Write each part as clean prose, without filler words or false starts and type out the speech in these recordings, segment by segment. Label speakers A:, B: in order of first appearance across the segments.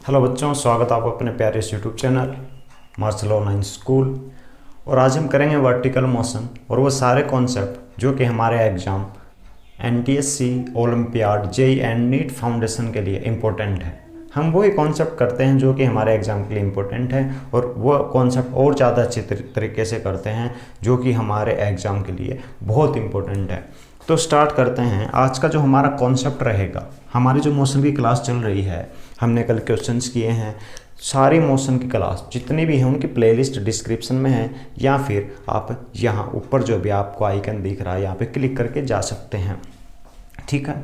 A: Hello बच्चों, स्वागत है आपका अपने प्यारे इस YouTube channel Marshall online school. और आज हम करेंगे वर्टिकल मोशन और वो सारे कॉन्सेप्ट जो कि हमारे exam NTSC, olympiad, JEE and NEET foundation के लिए इम्पोर्टेंट है। हम वही कॉन्सेप्ट करते हैं जो कि हमारे एग्ज़ाम के लिए इम्पोर्टेंट है और वो कॉन्सेप्ट और ज़्यादा अच्छे तरीके से करते हैं जो कि हमारे एग्ज़ाम के लिए बहुत इम्पोर्टेंट है। तो स्टार्ट करते हैं। आज का जो हमारा कॉन्सेप्ट रहेगा, हमारी जो मोशन की क्लास चल रही है, हमने कल क्वेश्चंस किए हैं। सारी मोशन की क्लास जितनी भी हैं उनकी प्लेलिस्ट डिस्क्रिप्शन में है, या फिर आप यहाँ ऊपर जो भी आपको आइकन दिख रहा है यहाँ पे क्लिक करके जा सकते हैं। ठीक है।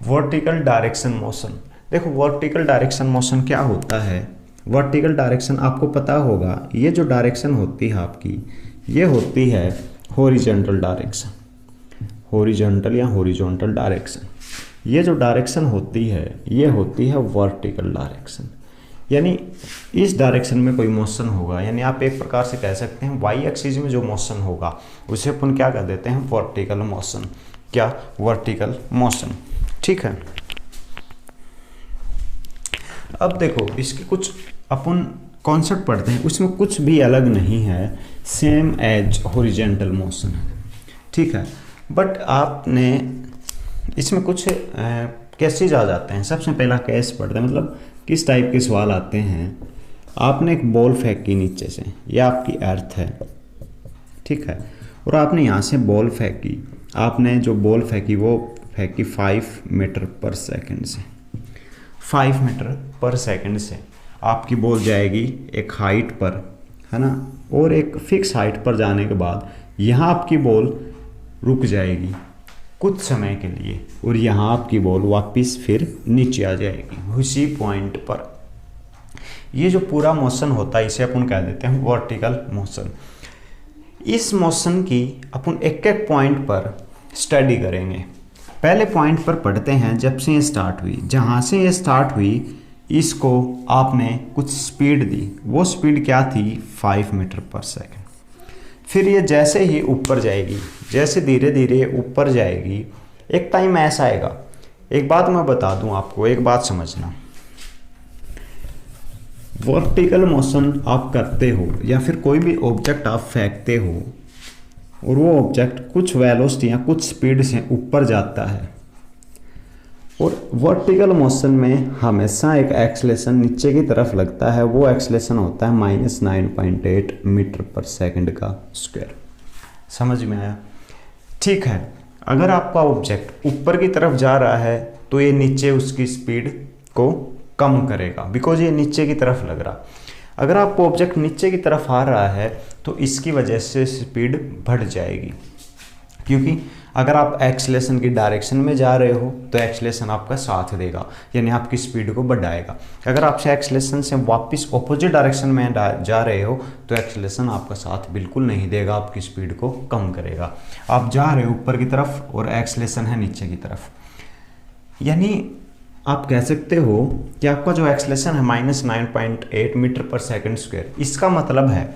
A: वर्टिकल डायरेक्शन मोशन, देखो वर्टिकल डायरेक्शन मोशन क्या होता है। वर्टिकल डायरेक्शन आपको पता होगा, ये जो डायरेक्शन होती है आपकी, ये होती है हॉरिजॉन्टल डायरेक्शन, हॉरिजॉन्टल या हॉरिजॉन्टल डायरेक्शन। ये जो डायरेक्शन होती है ये होती है वर्टिकल डायरेक्शन, यानी इस डायरेक्शन में कोई मोशन होगा, यानी आप एक प्रकार से कह सकते हैं वाई एक्सिस में जो मोशन होगा उसे अपन क्या कर देते हैं, वर्टिकल मोशन। क्या? Vertical motion. ठीक है। अब देखो इसके कुछ अपन कॉन्सेप्ट पढ़ते हैं, उसमें कुछ भी अलग नहीं है, सेम एज हॉरिजॉन्टल मोशन है। ठीक है। बट आपने इसमें कुछ केसेज आ जाते हैं। सबसे पहला केस पढ़ते हैं, मतलब किस टाइप के सवाल आते हैं। आपने एक बॉल फेंकी नीचे से, यह आपकी अर्थ है, ठीक है, और आपने यहाँ से बॉल फेंकी। आपने जो बॉल फेंकी वो फेंकी 5 मीटर पर सेकंड से, 5 मीटर पर सेकंड से आपकी बॉल जाएगी एक हाइट पर, है ना, और एक फिक्स हाइट पर जाने के बाद यहाँ आपकी बॉल रुक जाएगी कुछ समय के लिए, और यहाँ आपकी बॉल वापस फिर नीचे आ जाएगी उसी पॉइंट पर। ये जो पूरा मोशन होता है इसे अपन कह देते हैं वर्टिकल मोशन। इस मोशन की अपन एक एक पॉइंट पर स्टडी करेंगे। पहले पॉइंट पर पढ़ते हैं, जब से ये स्टार्ट हुई, जहाँ से ये स्टार्ट हुई इसको आपने कुछ स्पीड दी। वो स्पीड क्या थी? 5 मीटर पर सेकंड। फिर ये जैसे ही ऊपर जाएगी, जैसे धीरे धीरे ऊपर जाएगी, एक टाइम ऐसा आएगा। एक बात मैं बता दूं आपको, एक बात समझना, वर्टिकल मोशन आप करते हो या फिर कोई भी ऑब्जेक्ट आप फेंकते हो और वो ऑब्जेक्ट कुछ वेलोसिटी या कुछ स्पीड से ऊपर जाता है, और वर्टिकल मोशन में हमेशा एक एक्सेलेरेशन नीचे की तरफ लगता है। वो एक्सेलेरेशन होता है -9.8 मीटर पर सेकंड का स्क्वायर। समझ में आया? ठीक है। अगर आपका ऑब्जेक्ट ऊपर की तरफ जा रहा है तो ये नीचे उसकी स्पीड को कम करेगा, बिकॉज ये नीचे की तरफ लग रहा। अगर आपका ऑब्जेक्ट नीचे की तरफ आ रहा है तो इसकी वजह से स्पीड बढ़ जाएगी, क्योंकि अगर आप एक्सेलेरेशन की डायरेक्शन में जा रहे हो तो एक्सेलेरेशन आपका साथ देगा, यानी आपकी स्पीड को बढ़ाएगा। अगर आप एक्सेलेरेशन से वापस ऑपोजिट डायरेक्शन में जा रहे हो तो एक्सेलेरेशन आपका साथ बिल्कुल नहीं देगा, आपकी स्पीड को कम करेगा। आप जा रहे हो ऊपर की तरफ और एक्सेलेरेशन है नीचे की तरफ, यानी आप कह सकते हो कि आपका जो एक्सेलेरेशन है -9.8 मीटर पर सेकंड स्क्वायर, इसका मतलब है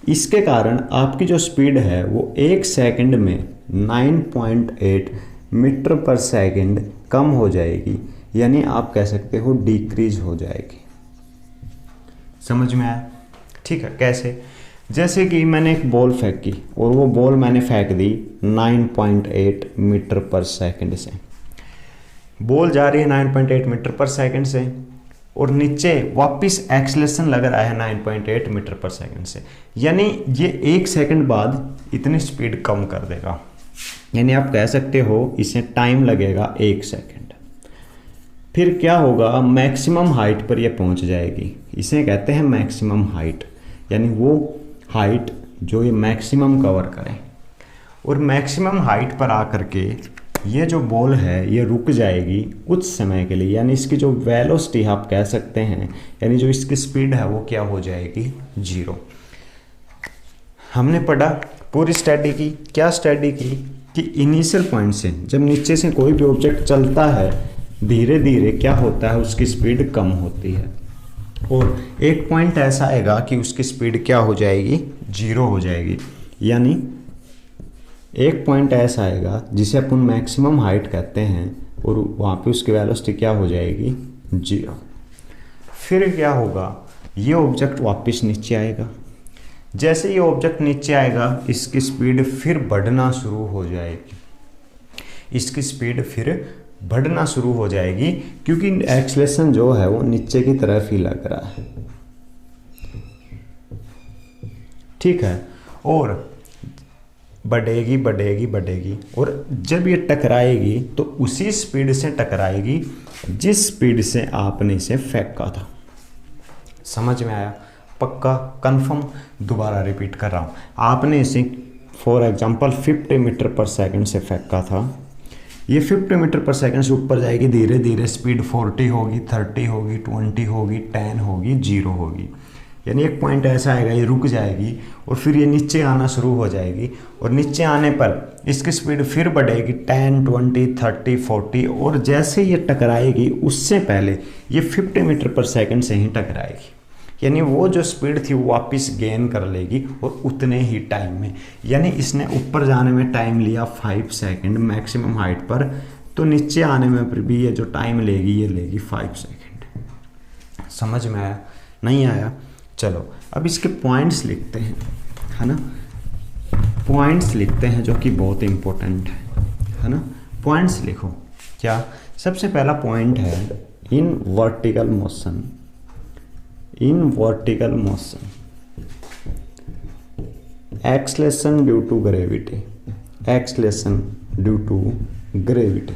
A: इसके कारण आपकी जो स्पीड है वो 1 सेकंड में 9.8 मीटर पर सेकंड कम हो जाएगी, यानी आप कह सकते हो डिक्रीज हो जाएगी। समझ में आया? ठीक है। कैसे? जैसे कि मैंने एक बॉल फेंकी और वो बॉल मैंने फेंक दी 9.8 मीटर पर सेकंड से। बॉल जा रही है 9.8 मीटर पर सेकंड से और नीचे वापस एक्सेलेरेशन लग रहा है 9.8 मीटर पर सेकंड से, यानी ये 1 सेकंड बाद इतनी स्पीड कम कर देगा, यानी आप कह सकते हो इसे टाइम लगेगा 1 सेकंड। फिर क्या होगा? मैक्सिमम हाइट पर ये पहुंच जाएगी, इसे कहते हैं मैक्सिमम हाइट, यानी वो हाइट जो ये मैक्सिमम कवर करें। और मैक्सिमम हाइट पर आकर के ये जो बॉल है ये रुक जाएगी कुछ समय के लिए, यानी इसकी जो वेलोसिटी आप कह सकते हैं, यानी जो इसकी स्पीड है वो क्या हो जाएगी? 0। हमने पढ़ा, पूरी स्टडी की। क्या स्टडी की? कि इनिशियल पॉइंट से जब नीचे से कोई भी ऑब्जेक्ट चलता है धीरे धीरे क्या होता है, उसकी स्पीड कम होती है, और एक पॉइंट ऐसा आएगा कि उसकी स्पीड क्या हो जाएगी? 0 हो जाएगी। यानी एक पॉइंट ऐसा आएगा जिसे अपन मैक्सिमम हाइट कहते हैं, और वहाँ पे उसकी वेलोसिटी क्या हो जाएगी? 0। फिर क्या होगा, ये ऑब्जेक्ट वापस नीचे आएगा। जैसे ये ऑब्जेक्ट नीचे आएगा इसकी स्पीड फिर बढ़ना शुरू हो जाएगी, इसकी स्पीड फिर बढ़ना शुरू हो जाएगी, क्योंकि एक्सेलरेशन जो है वो नीचे की तरफ ही लग रहा है। ठीक है, और बढ़ेगी बढ़ेगी बढ़ेगी, और जब ये टकराएगी तो उसी स्पीड से टकराएगी जिस स्पीड से आपने इसे फेंका था। समझ में आया? पक्का कंफर्म? दोबारा रिपीट कर रहा हूँ, आपने इसे फॉर एग्जांपल 50 मीटर पर सेकंड से फेंका था। ये 50 मीटर पर सेकंड से ऊपर जाएगी, धीरे धीरे स्पीड 40 होगी, 30 होगी, 20 होगी, 10 होगी, 0 होगी। यानी एक पॉइंट ऐसा आएगा ये रुक जाएगी और फिर ये नीचे आना शुरू हो जाएगी, और नीचे आने पर इसकी स्पीड फिर बढ़ेगी 10, 20, 30, 40, और जैसे ये टकराएगी उससे पहले ये 50 मीटर पर सेकंड से ही टकराएगी। यानी वो जो स्पीड थी वो वापस गेन कर लेगी और उतने ही टाइम में। यानी इसने ऊपर जाने में टाइम लिया 5 सेकंड मैक्सिमम हाइट पर, तो नीचे आने में फिर भी ये जो टाइम लेगी ये लेगी 5 सेकंड। समझ में आया? नहीं आया? चलो अब इसके पॉइंट्स लिखते हैं, है ना। पॉइंट्स लिखते हैं जो कि बहुत इंपॉर्टेंट है ना। पॉइंट्स लिखो। क्या? सबसे पहला पॉइंट है in vertical motion. In vertical motion acceleration due to gravity, acceleration due to gravity.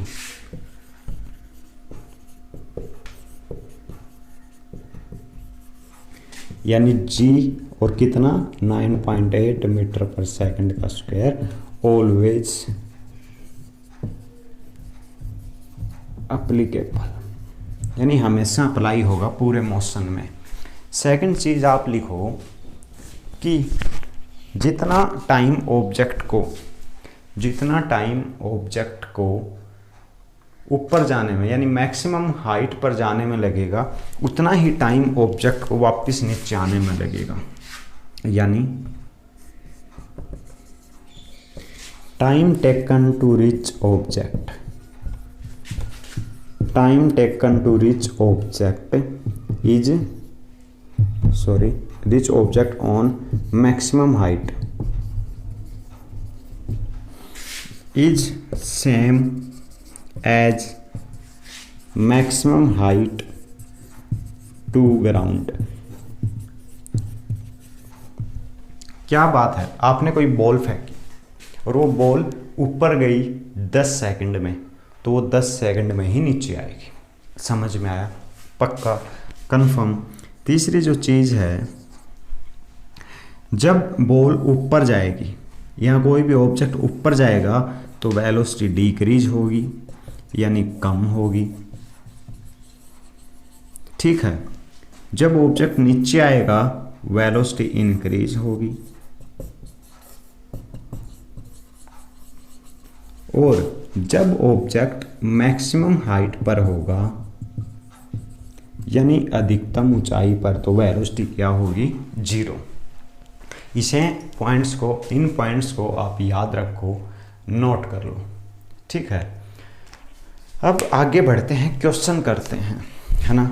A: यानी जी और कितना 9.8 मीटर पर सेकंड का स्क्वायर ऑलवेज अप्लीकेबल, यानी हमेशा अप्लाई होगा पूरे मोशन में। सेकंड चीज आप लिखो कि जितना टाइम ऑब्जेक्ट को ऊपर जाने में यानी मैक्सिमम हाइट पर जाने में लगेगा, उतना ही टाइम ऑब्जेक्ट को वापस नीचे आने में लगेगा। यानी time taken to reach object, time taken to reach object is reach object on maximum height is same as maximum height to ground। क्या बात है, आपने कोई बॉल फेंकी और वो बॉल ऊपर गई 10 सेकंड में, तो वो 10 सेकंड में ही नीचे आएगी। समझ में आया? पक्का कंफर्म? तीसरी जो चीज़ है, जब बॉल ऊपर जाएगी या कोई भी ऑब्जेक्ट ऊपर जाएगा तो वेलोसिटी डिक्रीज होगी, यानी कम होगी। ठीक है, जब ऑब्जेक्ट नीचे आएगा वेलोसिटी इंक्रीज होगी, और जब ऑब्जेक्ट मैक्सिमम हाइट पर होगा यानी अधिकतम ऊंचाई पर, तो वेलोसिटी क्या होगी? 0। इसे पॉइंट्स को, इन पॉइंट्स को आप याद रखो, नोट कर लो। ठीक है, अब आगे बढ़ते हैं, क्वेश्चन करते हैं, है ना।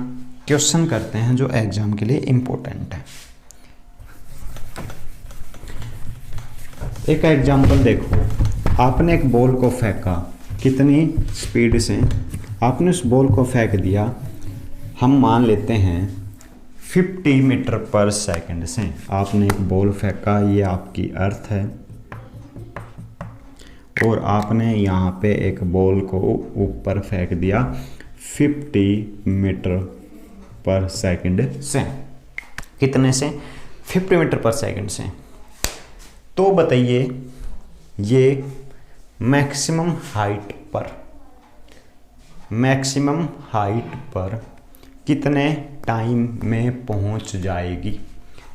A: क्वेश्चन करते हैं जो एग्जाम के लिए इम्पोर्टेंट है। एक एग्जाम्पल देखो, आपने एक बॉल को फेंका, कितनी स्पीड से आपने उस बॉल को फेंक दिया, हम मान लेते हैं 50 मीटर पर सेकंड से आपने एक बॉल फेंका। ये आपकी अर्थ है और आपने यहाँ पे एक बॉल को ऊपर फेंक दिया 50 मीटर पर सेकंड से। कितने से? 50 मीटर पर सेकंड से। तो बताइए ये मैक्सिमम हाइट पर कितने टाइम में पहुंच जाएगी,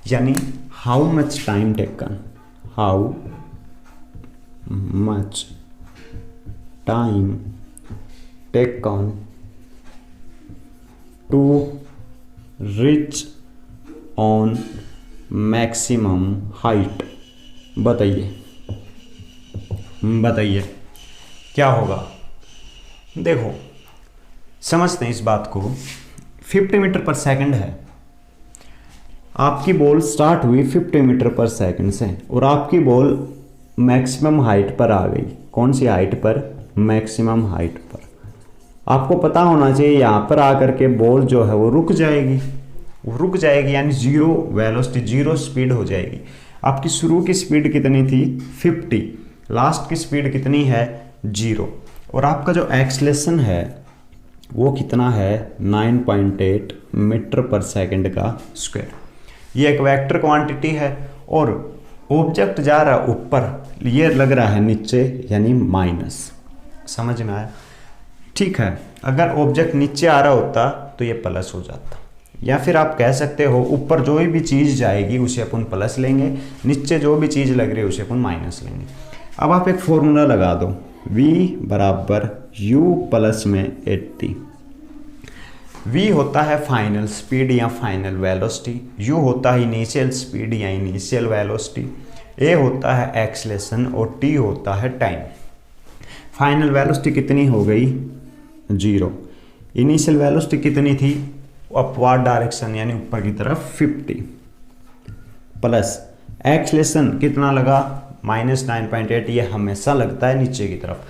A: यानी how much time taken, how much time taken to reach on maximum height. बताइए क्या होगा। देखो समझते हैं इस बात को 50 मीटर पर सेकंड है। आपकी बॉल स्टार्ट हुई 50 मीटर पर सेकंड से और आपकी बॉल मैक्सिमम हाइट पर आ गई। कौन सी हाइट पर? मैक्सिमम हाइट पर। आपको पता होना चाहिए यहाँ पर आकर के बॉल जो है वो रुक जाएगी, यानी जीरो वेलोसिटी, जीरो स्पीड हो जाएगी। आपकी शुरू की स्पीड कितनी थी? 50, लास्ट की स्पीड कितनी है? 0। और आपका जो एक्सलेशन है वो कितना है? 9.8 मीटर पर सेकंड का स्क्वायर। ये एक वेक्टर क्वांटिटी है और ऑब्जेक्ट जा रहा है ऊपर, ये लग रहा है नीचे, यानी माइनस। समझ में आया? ठीक है, अगर ऑब्जेक्ट नीचे आ रहा होता तो ये प्लस हो जाता, या फिर आप कह सकते हो ऊपर जो भी चीज़ जाएगी उसे अपन प्लस लेंगे, नीचे जो भी चीज़ लग रही है उसे अपन माइनस लेंगे। अब आप एक फॉर्मूला लगा दो, v बराबर u प्लस में 80। v होता है फाइनल स्पीड या फाइनल वेलोसिटी, u होता है इनिशियल स्पीड या इनिशियल वेलोसिटी, a होता है एक्सलेशन और t होता है टाइम। फाइनल वेलोसिटी कितनी हो गई? 0। इनिशियल वेलोसिटी कितनी थी? अपवार्ड डायरेक्शन यानी ऊपर की तरफ 50, प्लस एक्सलेशन कितना लगा? -9.8। ये हमेशा लगता है नीचे की तरफ।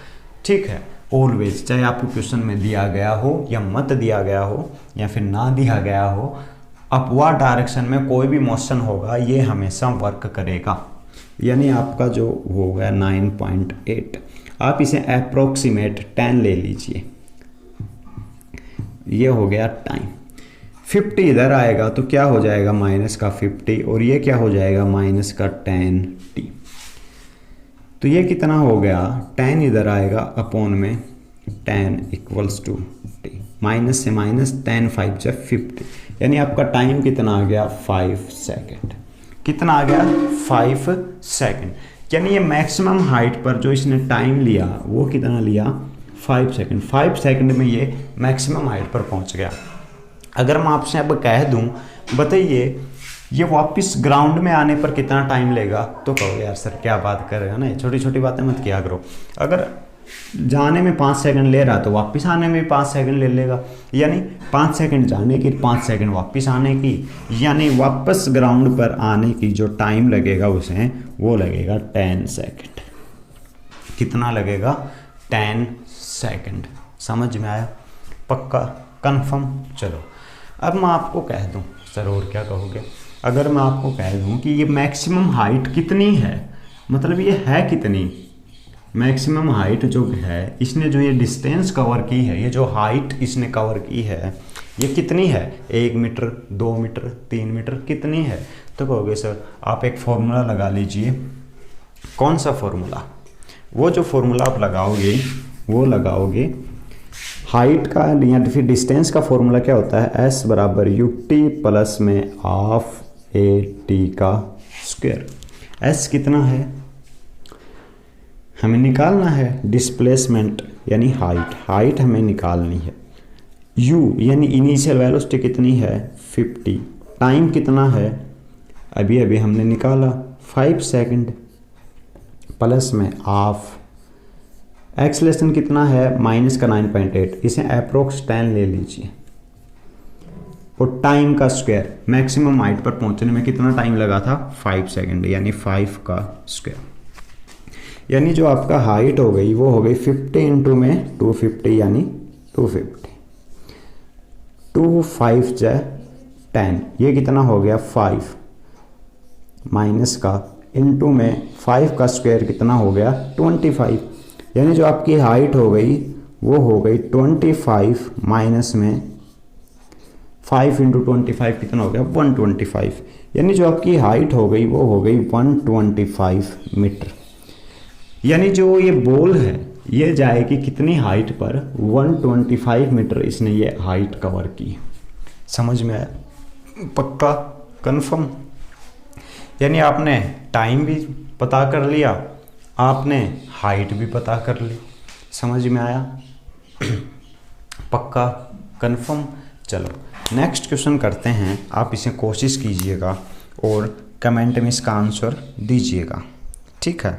A: ठीक है, ऑलवेज, चाहे आपको क्वेश्चन में दिया गया हो या मत दिया गया हो या फिर ना दिया गया हो, अपवार्ड डायरेक्शन में कोई भी मोशन होगा ये हमेशा वर्क करेगा। यानी आपका जो हो गया 9.8, आप इसे अप्रोक्सीमेट 10 ले लीजिए, ये हो गया टाइम। 50 इधर आएगा तो क्या हो जाएगा? माइनस का 50, और ये क्या हो जाएगा? माइनस का 10t। तो ये कितना हो गया? 10 इधर आएगा अपॉन में 10 इक्वल्स टू t, माइनस से माइनस 10 5 से 50, यानी आपका टाइम कितना आ गया? 5 सेकेंड। कितना आ गया? 5 सेकेंड। यानी ये मैक्सिमम हाइट पर जो इसने टाइम लिया वो कितना लिया? 5 सेकेंड। 5 सेकेंड में ये मैक्सिमम हाइट पर पहुंच गया। अगर मैं आपसे अब कह दूं, बताइए ये वापस ग्राउंड में आने पर कितना टाइम लेगा, तो कहोगे यार सर क्या बात कर रहे हो ना, छोटी छोटी बातें मत किया करो। अगर जाने में 5 सेकंड ले रहा तो वापस आने में 5 सेकंड ले लेगा, यानी 5 सेकंड जाने की, 5 सेकंड वापस आने की, यानी वापस ग्राउंड पर आने की जो टाइम लगेगा उसे वो लगेगा 10 सेकंड। कितना लगेगा? 10 सेकंड। समझ में आया? पक्का? कंफर्म? चलो अब मैं आपको कह दूं, सर और क्या कहोगे? अगर मैं आपको कह दूं कि ये मैक्सिमम हाइट कितनी है, मतलब ये है कितनी मैक्सिमम हाइट जो है, इसने जो ये डिस्टेंस कवर की है, ये जो हाइट इसने कवर की है ये कितनी है? 1 मीटर, 2 मीटर, 3 मीटर, कितनी है? तो कहोगे सर आप एक फॉर्मूला लगा लीजिए। कौन सा फॉर्मूला? वो जो फॉर्मूला आप लगाओगे वो लगाओगे हाइट का या फिर डिस्टेंस का फॉर्मूला क्या होता है? s बराबर ut प्लस में हाफ at का स्क्वायर। s कितना है हमें निकालना है? डिस्प्लेसमेंट यानी हाइट हमें निकालनी है। u यानी इनिशियल वेलोसिटी कितनी है? 50। टाइम कितना है? अभी हमने निकाला 5 सेकंड, प्लस में हाफ। एक्सलेशन कितना है? माइनस का 9.8, इसे अप्रोक्स 10 ले लीजिए। और टाइम का स्क्वायर, मैक्सिमम हाइट पर पहुंचने में कितना टाइम लगा था? 5 सेकंड, यानी 5 का स्क्वायर। यानी जो आपका हाइट हो गई वो हो गई 50 इंटू में 250, यानी 250। 2 5 जा 10, ये कितना हो गया? 5 माइनस का इंटू में 5 का स्क्वायर कितना हो गया? 25। यानी जो आपकी हाइट हो गई वो हो गई 25 माइनस में 5 इंटू 25 कितना हो गया? 125। यानी जो आपकी हाइट हो गई वो हो गई 125 मीटर। यानी जो ये बॉल है ये जाएगी कितनी हाइट पर? 125 मीटर इसने ये हाइट कवर की। समझ में आया? पक्का? कंफर्म? यानी आपने टाइम भी पता कर लिया, आपने हाइट भी पता कर ली। समझ में आया? पक्का? कंफर्म? चलो नेक्स्ट क्वेश्चन करते हैं। आप इसे कोशिश कीजिएगा और कमेंट में इसका आंसर दीजिएगा। ठीक है?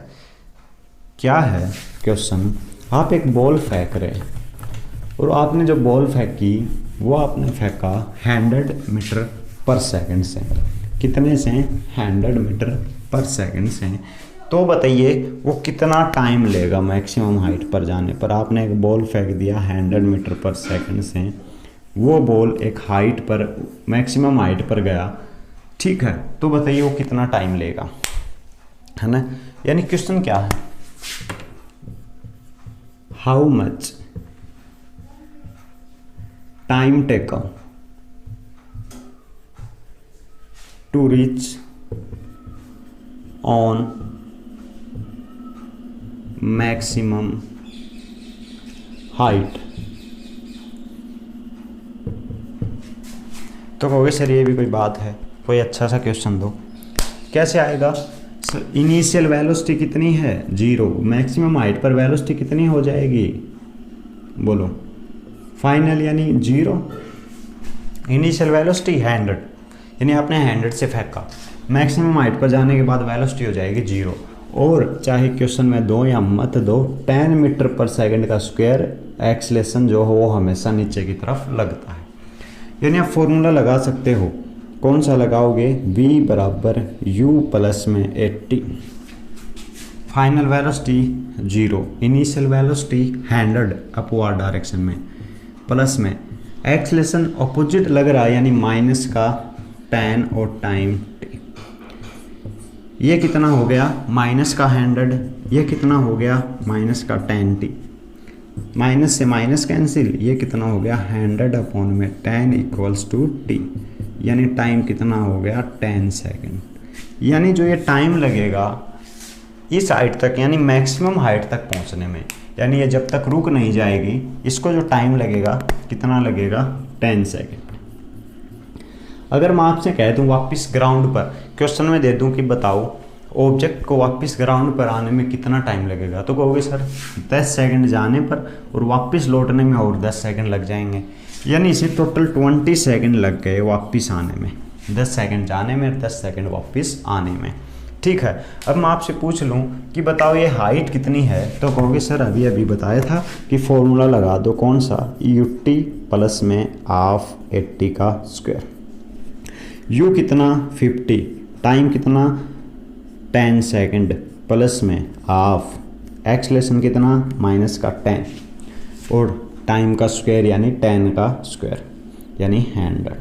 A: क्या है क्वेश्चन? आप एक बॉल फेंक रहे और आपने जो बॉल फेंकी वो आपने फेंका 100 मीटर पर सेकंड से। कितने से? 100 मीटर पर सेकंड से। तो बताइए वो कितना टाइम लेगा मैक्सिमम हाइट पर जाने पर। आपने एक बॉल फेंक दिया 100 मीटर पर सेकंड से, वो बॉल एक हाइट पर, मैक्सिमम हाइट पर गया, ठीक है, तो बताइए वो कितना टाइम लेगा, है ना। यानी क्वेश्चन क्या है, how much time taken to reach on maximum height. तो कहोगे सर ये भी कोई बात है, कोई अच्छा सा क्वेश्चन दो। कैसे आएगा? इनिशियल वेलोसिटी कितनी है? 0। मैक्सिमम हाइट पर वेलोसिटी कितनी हो जाएगी? बोलो। फाइनल यानी 0। इनिशियल वेलोसिटी 100, यानी आपने 100 से फेंका, मैक्सिमम हाइट पर जाने के बाद वेलोसिटी हो जाएगी 0। और चाहे क्वेश्चन में दो या मत दो, 10 मीटर पर सेकंड का स्क्वायर एक्सेलेरेशन जो हो वो हमेशा नीचे की तरफ लगता है। यानी आप फॉर्मूला लगा सकते हो। कौन सा लगाओगे? v बराबर u प्लस में 80, final velocity 0, initial velocity 100 upward direction में, प्लस में एक्सेलेरेशन अपोजिट लग रहा है यानी माइनस का 10 और टाइम t। ये कितना हो गया? माइनस का 100। ये कितना हो गया? माइनस का 10t। माइनस से माइनस कैंसिल, ये कितना हो गया? 100 अपॉन में 10 इक्वल्स टू t, यानी टाइम कितना हो गया? 10 सेकेंड। यानी जो ये टाइम लगेगा इस हाइट तक, यानी मैक्सिमम हाइट तक पहुंचने में, यानी ये जब तक रुक नहीं जाएगी, इसको जो टाइम लगेगा कितना लगेगा? 10 सेकेंड। अगर मैं आपसे कह दूं वापस ग्राउंड पर, क्वेश्चन में दे दूं कि बताओ ऑब्जेक्ट को वापस ग्राउंड पर आने में कितना टाइम लगेगा, तो कहोगे सर 10 सेकंड जाने पर और वापस लौटने में और 10 सेकंड लग जाएंगे। यानी इसे टोटल 20 सेकंड लग गए वापस आने में, 10 सेकंड जाने में, 10 सेकंड वापस आने में, ठीक है। अब मैं आपसे पूछ लूँ कि बताओ ये हाइट कितनी है, तो कहोगे सर अभी अभी बताया था कि फॉर्मूला लगा दो। कौन सा? ut प्लस में हाफ 80 का स्क्वायर। u कितना? 50, टाइम कितना? 10 सेकंड, प्लस में हाफ, एक्सेलेरेशन कितना? माइनस का 10 और टाइम का स्क्वायर यानी 10 का स्क्वायर यानी 100।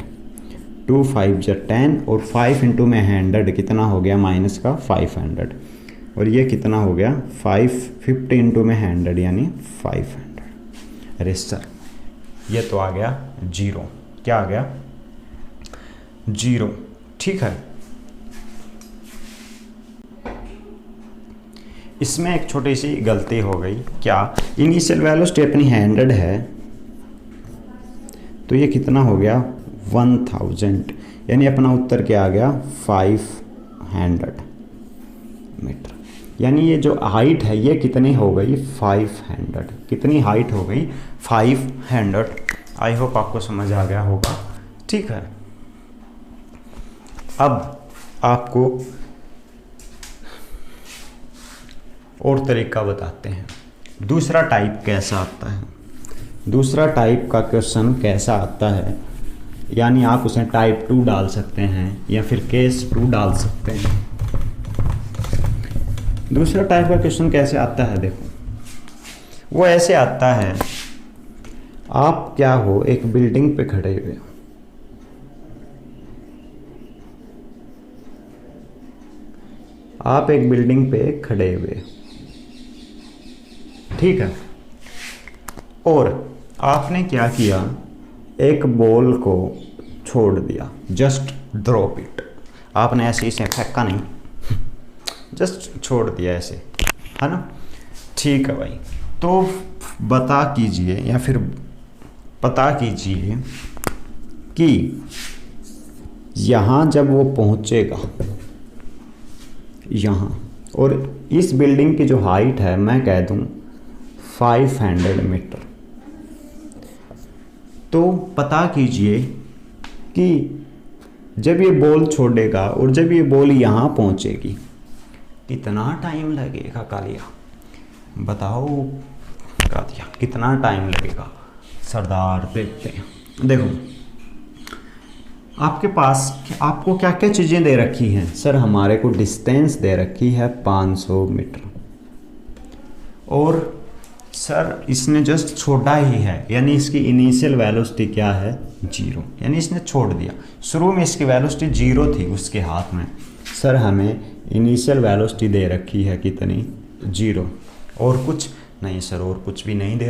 A: 2 5 जा 10 और 5 इंटू में 100 कितना हो गया? माइनस का 500। और ये कितना हो गया? 550 इंटू में 100 यानी 500। अरे सर ये तो आ गया 0। क्या आ गया? 0, ठीक है। इसमें एक छोटी सी गलती हो गई। क्या? इनिशियल वेलोसिटी अपनी 100 है, तो ये कितना हो गया? 1000, यानी अपना उत्तर क्या आ गया? 500 मीटर। यानी ये जो हाइट है ये कितनी हो गई? 500। कितनी हाइट हो गई? 500। आई होप आपको समझ आ गया होगा, ठीक है। अब आपको और तरीका बताते हैं, दूसरा टाइप कैसा आता है। दूसरा टाइप का क्वेश्चन कैसा आता है, यानी आप उसे टाइप 2 डाल सकते हैं या फिर केस 2 डाल सकते हैं। दूसरा टाइप का क्वेश्चन कैसे आता है? देखो वो ऐसे आता है, आप क्या हो, एक बिल्डिंग पे खड़े हुए हो, आप एक बिल्डिंग पे खड़े हुए, ठीक है, और आपने क्या किया? एक बॉल को छोड़ दिया, जस्ट ड्रॉप इट। आपने ऐसे इसे फेंका नहीं, जस्ट छोड़ दिया ऐसे, है ना, ठीक है भाई। तो बता कीजिए या फिर पता कीजिए कि यहाँ जब वो पहुँचेगा यहाँ, और इस बिल्डिंग की जो हाइट है मैं कह दूँ 500 मीटर, तो पता कीजिए कि जब ये बॉल छोड़ेगा और जब ये बॉल यहाँ पहुँचेगी कितना टाइम लगेगा? कालिया बताओ, कालिया कितना टाइम लगेगा? सरदार देखते हैं। देखो आपके पास आपको क्या क्या चीज़ें दे रखी हैं सर, हमारे को डिस्टेंस दे रखी है 500 मीटर और सर इसने जस्ट छोड़ा ही है, यानी इसकी इनिशियल वेलोसिटी क्या है 0, यानी इसने छोड़ दिया। शुरू में इसकी वेलोसिटी 0 थी उसके हाथ में, सर हमें इनिशियल वेलोसिटी दे रखी है कितनी 0, और कुछ नहीं सर, और कुछ भी नहीं दे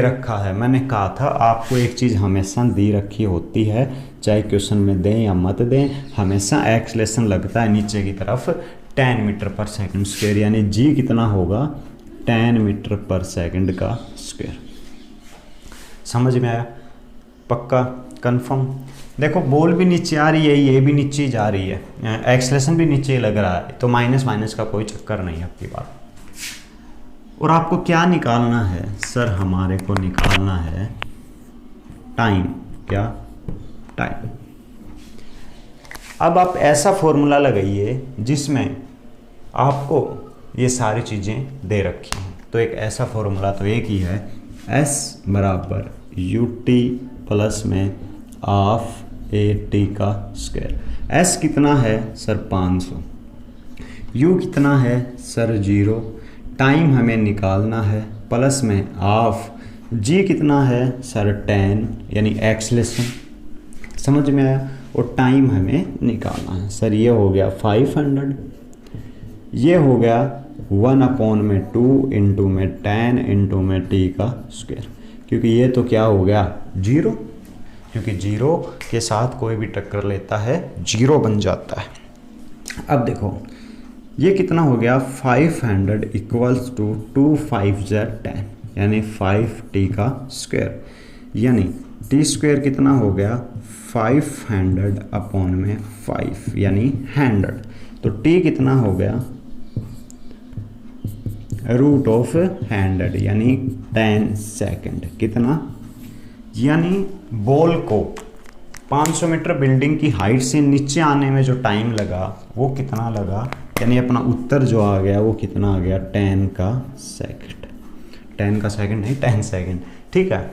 A: रखा है। मैंने कहा था आपको एक चीज़ हमेशा दी रखी होती है, चाहे क्वेश्चन में दें या मत दें, हमेशा एक्सलेशन लगता है नीचे की तरफ 10 मीटर पर सेकंड स्क्वायर, यानी जी कितना होगा 10 मीटर पर सेकंड का स्क्वायर। समझ में आया? पक्का कंफर्म? देखो बॉल भी नीचे आ रही है, ये भी नीचे जा रही है, एक्सलेशन भी नीचे लग रहा है, तो माइनस माइनस का कोई चक्कर नहीं है आपकी बात। और आपको क्या निकालना है सर, हमारे को निकालना है टाइम। क्या? टाइम। अब आप ऐसा फॉर्मूला लगाइए जिसमें आपको ये सारी चीज़ें दे रखी हैं। तो एक ऐसा फॉर्मूला तो एक ही है, S बराबर ut प्लस में हाफ AT का स्क्वायर। S कितना है सर 500, U कितना है सर 0, टाइम हमें निकालना है प्लस में हाफ, G कितना है सर 10 यानी एक्सलेशन। समझ में आया? और टाइम हमें निकालना है सर, ये हो गया 500, ये हो गया 1/2 इंटू में 10 इंटू में t का स्क्वायर, क्योंकि ये तो क्या हो गया 0, क्योंकि 0 के साथ कोई भी टक्कर लेता है 0 बन जाता है। अब देखो ये कितना हो गया 500 इक्वल्स टू 2 5 10, यानी 5t का स्क्वायर, यानी t स्क्वायर कितना हो गया 500 अपॉन में 5 यानी 100, तो t कितना हो गया रूट ऑफ 100 यानी 10 सेकेंड। कितना? यानी बॉल को 500 मीटर बिल्डिंग की हाइट से नीचे आने में जो टाइम लगा वो कितना लगा, यानी अपना उत्तर जो आ गया वो कितना आ गया 10 का सेकंड। 10 का सेकंड नहीं 10 सेकंड। ठीक है,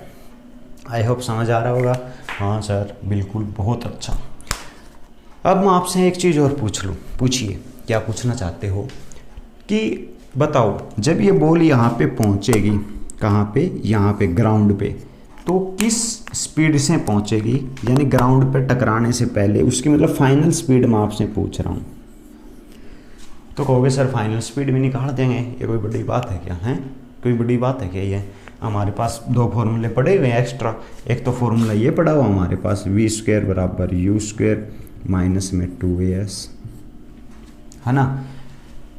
A: आई होप समझ आ रहा होगा। हाँ सर बिल्कुल, बहुत अच्छा। अब मैं आपसे एक चीज़ और पूछ लूँ, पूछिए क्या पूछना चाहते हो। कि बताओ जब ये बॉल यहाँ पे पहुँचेगी, कहाँ पे, यहाँ पे ग्राउंड पे, तो किस स्पीड से पहुँचेगी, यानी ग्राउंड पे टकराने से पहले उसकी मतलब फाइनल स्पीड मैं आपसे पूछ रहा हूँ। तो कहोगे सर फाइनल स्पीड भी निकाल देंगे, ये कोई बड़ी बात है क्या? है कोई बड़ी बात है क्या? ये हमारे पास 2 फॉर्मूले पड़े हुए हैं एक्स्ट्रा। एक तो फॉर्मूला ये पड़ा हुआ हमारे पास v² बराबर u² माइनस में 2as, है ना।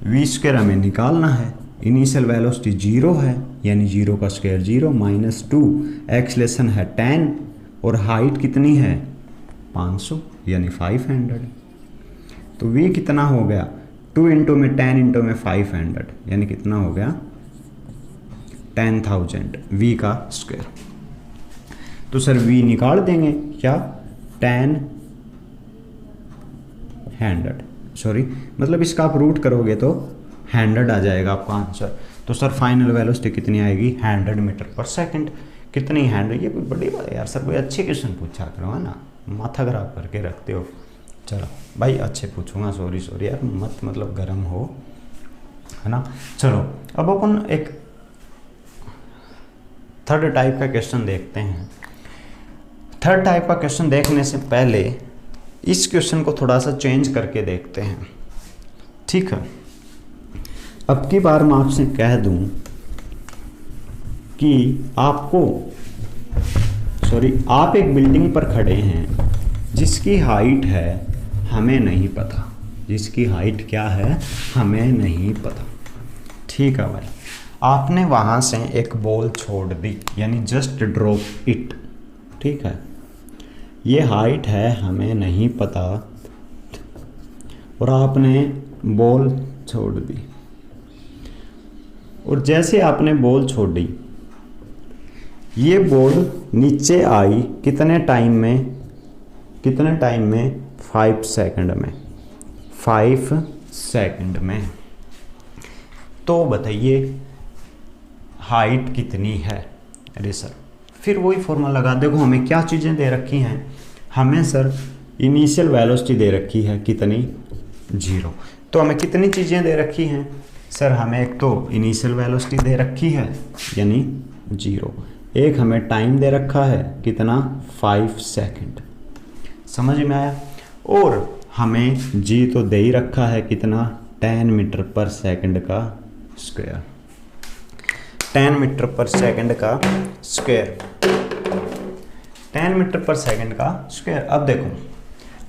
A: v² हमें निकालना है, इनिशियल वेलोसिटी 0 है यानी 0 का स्क्वायर 0 माइनस 2, एक्सलेशन है 10 और हाइट कितनी है 500 यानी 500। तो v कितना हो गया 2 इंटू में 10 इंटू में 500 यानी कितना हो गया 10,000 v का स्क्वायर। तो सर v निकाल देंगे क्या 10 सॉरी, मतलब इसका आप रूट करोगे तो 100 आ जाएगा आपका आंसर। तो सर फाइनल वेलोसिटी कितनी आएगी 100 मीटर पर सेकंड। कितनी 100? ये कोई बड़ी बात है यार सर, कोई अच्छे क्वेश्चन पूछा करो, है ना, माथा खराब करके रखते हो। चलो भाई अच्छे पूछूंगा, सॉरी यार, मत मतलब गर्म हो, है ना। चलो अब अपन एक थर्ड टाइप का क्वेश्चन देखते हैं। थर्ड टाइप का क्वेश्चन देखने से पहले इस क्वेश्चन को थोड़ा सा चेंज करके देखते हैं, ठीक है। अब की बार मैं आपसे कह दूं कि आप एक बिल्डिंग पर खड़े हैं जिसकी हाइट है हमें नहीं पता, जिसकी हाइट क्या है हमें नहीं पता, ठीक है भाई। आपने वहाँ से एक बॉल छोड़ दी, यानी जस्ट ड्रॉप इट, ठीक है। ये हाइट है हमें नहीं पता और आपने बॉल छोड़ दी, और जैसे आपने बॉल छोड़ी ये बॉल नीचे आई कितने टाइम में 5 सेकंड में, 5 सेकंड में। तो बताइए हाइट कितनी है? अरे सर फिर वही फॉर्मूला लगा। देखो हमें क्या चीज़ें दे रखी हैं, हमें सर इनिशियल वेलोसिटी दे रखी है कितनी, 0। तो हमें कितनी चीज़ें दे रखी हैं सर, हमें एक तो इनिशियल वेलोसिटी दे रखी है यानी 0, एक हमें टाइम दे रखा है कितना 5 सेकंड, समझ में आया, और हमें जी तो दे ही रखा है कितना 10 मीटर पर सेकंड का स्क्वायर, 10 मीटर पर सेकंड का स्क्वायर, 10 मीटर पर सेकंड का स्क्वायर। अब देखो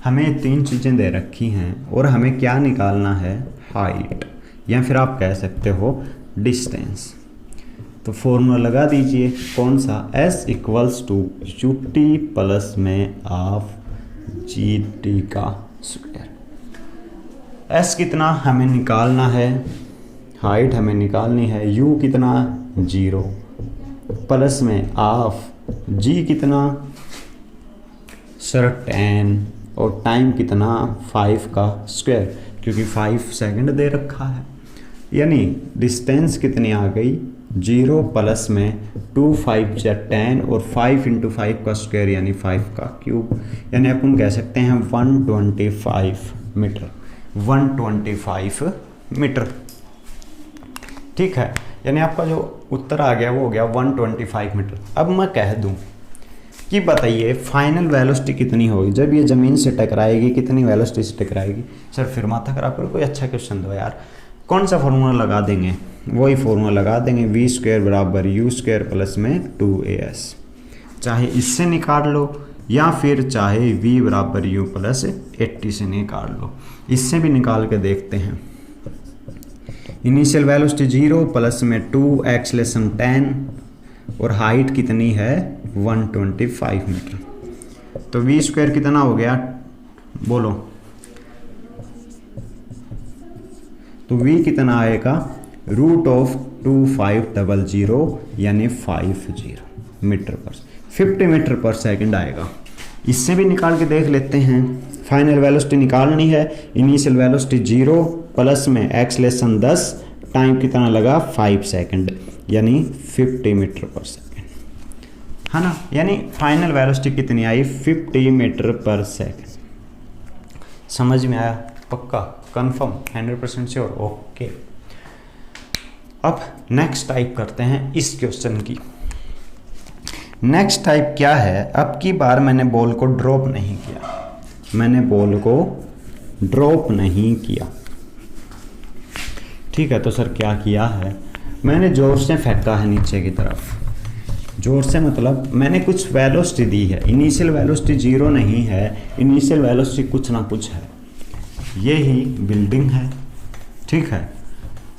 A: हमें 3 चीज़ें दे रखी हैं और हमें क्या निकालना है, हाइट, या फिर आप कह सकते हो डिस्टेंस। तो फॉर्मूला लगा दीजिए, कौन सा, S equals to UT plus में ऑफ GT का स्क्वायर। S कितना हमें निकालना है, हाइट हमें निकालनी है, U कितना 0 प्लस में ऑफ G कितना सर 10 और टाइम कितना 5 का स्क्वायर, क्योंकि 5 सेकंड दे रखा है, यानी डिस्टेंस कितनी आ गई 0 प्लस में 2 5 या 10 और 5 इंटू 5 का स्क्वायर यानी 5 का क्यूब, यानी अपन कह सकते हैं 125 मीटर, 125 मीटर। ठीक है, यानी आपका जो उत्तर आ गया वो हो गया 125 मीटर। अब मैं कह दूं कि बताइए फाइनल वेलोसिटी कितनी होगी जब ये ज़मीन से टकराएगी, कितनी वेलोसिटी से टकराएगी। सर फिर माथा खराब करो, कोई अच्छा क्वेश्चन दो यार। कौन सा फॉर्मूला लगा देंगे, वही फॉर्मूला लगा देंगे, वी स्क्वायर बराबर यू स्क्वायर प्लस में 2as। चाहे इससे निकाल लो या फिर चाहे v बराबर यू प्लस 80 से निकाल लो, इससे भी निकाल के देखते हैं। इनिशियल वेलोसिटी 0 प्लस में 2 एक्सलेशन 10 और हाइट कितनी है 125 मीटर। तो वी स्क्वायर कितना हो गया बोलो, तो v कितना आएगा √2500 यानी 50 मीटर पर 50 मीटर पर सेकंड आएगा। इससे भी निकाल के देख लेते हैं। फाइनल वेलोसिटी निकालनी है, इनिशियल वेलोसिटी 0 प्लस में एक्सलेशन 10, टाइम कितना लगा 5 सेकंड यानी 50 मीटर पर सेकंड, है ना। यानी फाइनल वेलोसिटी कितनी आई 50 मीटर पर सेकंड। समझ में आया, पक्का, कंफर्म, 100% श्योर, ओके। अब नेक्स्ट टाइप करते हैं इस क्वेश्चन की। नेक्स्ट टाइप क्या है, अब की बार मैंने बॉल को ड्रॉप नहीं किया, मैंने बॉल को ड्रॉप नहीं किया, ठीक है। तो सर क्या किया है, मैंने जोर से फेंका है नीचे की तरफ। जोर से मतलब मैंने कुछ वेलोसिटी दी है, इनिशियल वेलोसिटी 0 नहीं है, इनिशियल वेलोसिटी कुछ ना कुछ है। ये ही बिल्डिंग है, ठीक है,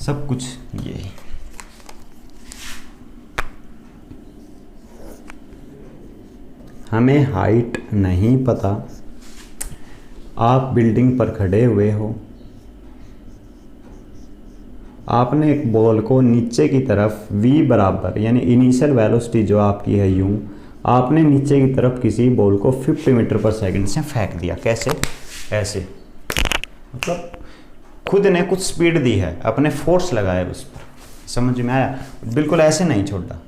A: सब कुछ यही। हमें हाइट नहीं पता, आप बिल्डिंग पर खड़े हुए हो, आपने एक बॉल को नीचे की तरफ v बराबर यानी इनिशियल वेलोसिटी जो आपकी है यूं, आपने नीचे की तरफ किसी बॉल को 50 मीटर पर सेकंड से फेंक दिया। कैसे, ऐसे, मतलब खुद ने कुछ स्पीड दी है, अपने फोर्स लगाया उस पर, समझ में आया। बिल्कुल ऐसे नहीं छोड़ा,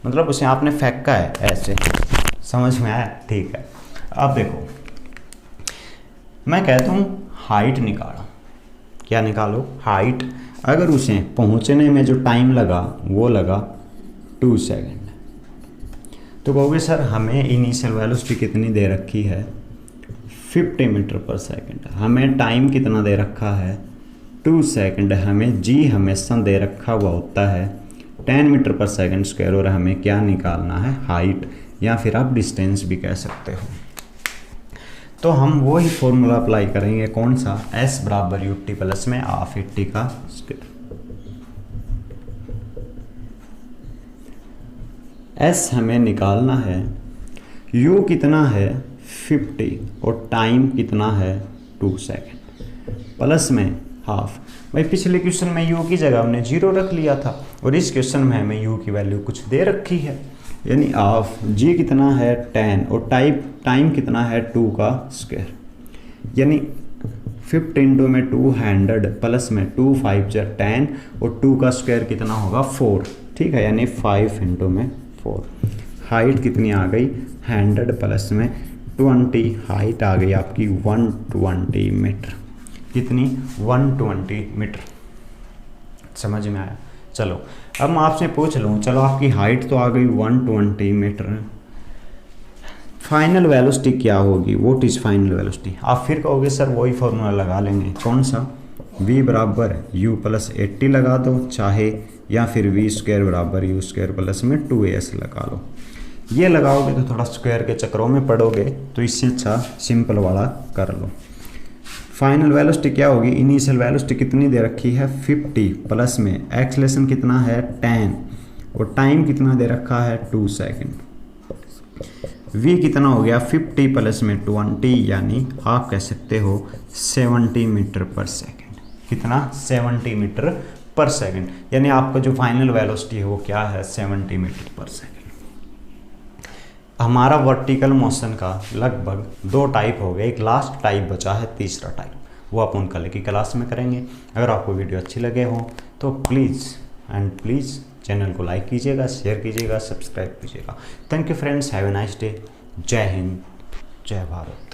A: मतलब उसे आपने फेंका है ऐसे, समझ में आया, ठीक है। अब देखो मैं कहता हूँ हाइट निकालो, क्या निकालो, हाइट। अगर उसे पहुँचने में जो टाइम लगा वो लगा 2 सेकंड, तो कहोगे सर हमें इनिशियल वेलोसिटी कितनी दे रखी है 50 मीटर पर सेकंड, हमें टाइम कितना दे रखा है 2 सेकंड, हमें जी हमेशा दे रखा हुआ होता है 10 मीटर पर सेकंड स्क्वायर, और हमें क्या निकालना है हाइट, या फिर आप डिस्टेंस भी कह सकते हो। तो हम वो ही फॉर्मूला अप्लाई करेंगे, कौन सा, S बराबर UT प्लस में हाफ 80 का स्क्वायर। S हमें निकालना है, U कितना है 50 और टाइम कितना है 2 सेकंड प्लस में हाफ। भाई पिछले क्वेश्चन में U की जगह हमने 0 रख लिया था और इस क्वेश्चन में हमें U की वैल्यू कुछ दे रखी है, यानी हाफ। G कितना है 10 और टाइम कितना है 2 का स्क्वायर, यानी 50 इंटू में 200 प्लस में 2 5 या 10 और 2 का स्क्वायर कितना होगा 4, ठीक है, यानी 5 इंटू में 4। हाइट कितनी आ गई 100 प्लस में 20, हाइट आ गई आपकी 120 मीटर। कितनी 120 मीटर। समझ में आया। चलो अब मैं आपसे पूछ लूँ, चलो आपकी हाइट तो आ गई 120 मीटर, फाइनल वेलोसिटी क्या होगी, व्हाट इज फाइनल वेलोसिटी। आप फिर कहोगे सर वही फॉर्मूला लगा लेंगे, कौन सा, v बराबर u प्लस 80 लगा दो चाहे, या फिर v स्क्वायर बराबर u स्क्वायर प्लस में 2as लगा लो। ये लगाओगे तो थोड़ा स्क्वायर के चक्रों में पड़ोगे, तो इससे अच्छा सिंपल वाला कर लो। फाइनल वेलोसिटी क्या होगी, इनिशियल वेलोसिटी कितनी दे रखी है 50 प्लस में एक्सेलरेशन कितना है 10 और टाइम कितना दे रखा है 2 सेकंड। v कितना हो गया 50 प्लस में 20, यानी आप कह सकते हो 70 मीटर पर सेकंड। कितना 70 मीटर पर सेकंड, यानी आपका जो फाइनल वेलोसिटी है वो क्या है 70 मीटर पर सेकंड। हमारा वर्टिकल मोशन का लगभग 2 टाइप हो गए, एक लास्ट टाइप बचा है, तीसरा टाइप वो अपन कल की क्लास में करेंगे। अगर आपको वीडियो अच्छी लगे हो तो प्लीज़ चैनल को लाइक कीजिएगा, शेयर कीजिएगा, सब्सक्राइब कीजिएगा। Thank you friends, have a nice day. जय हिंद, जय भारत।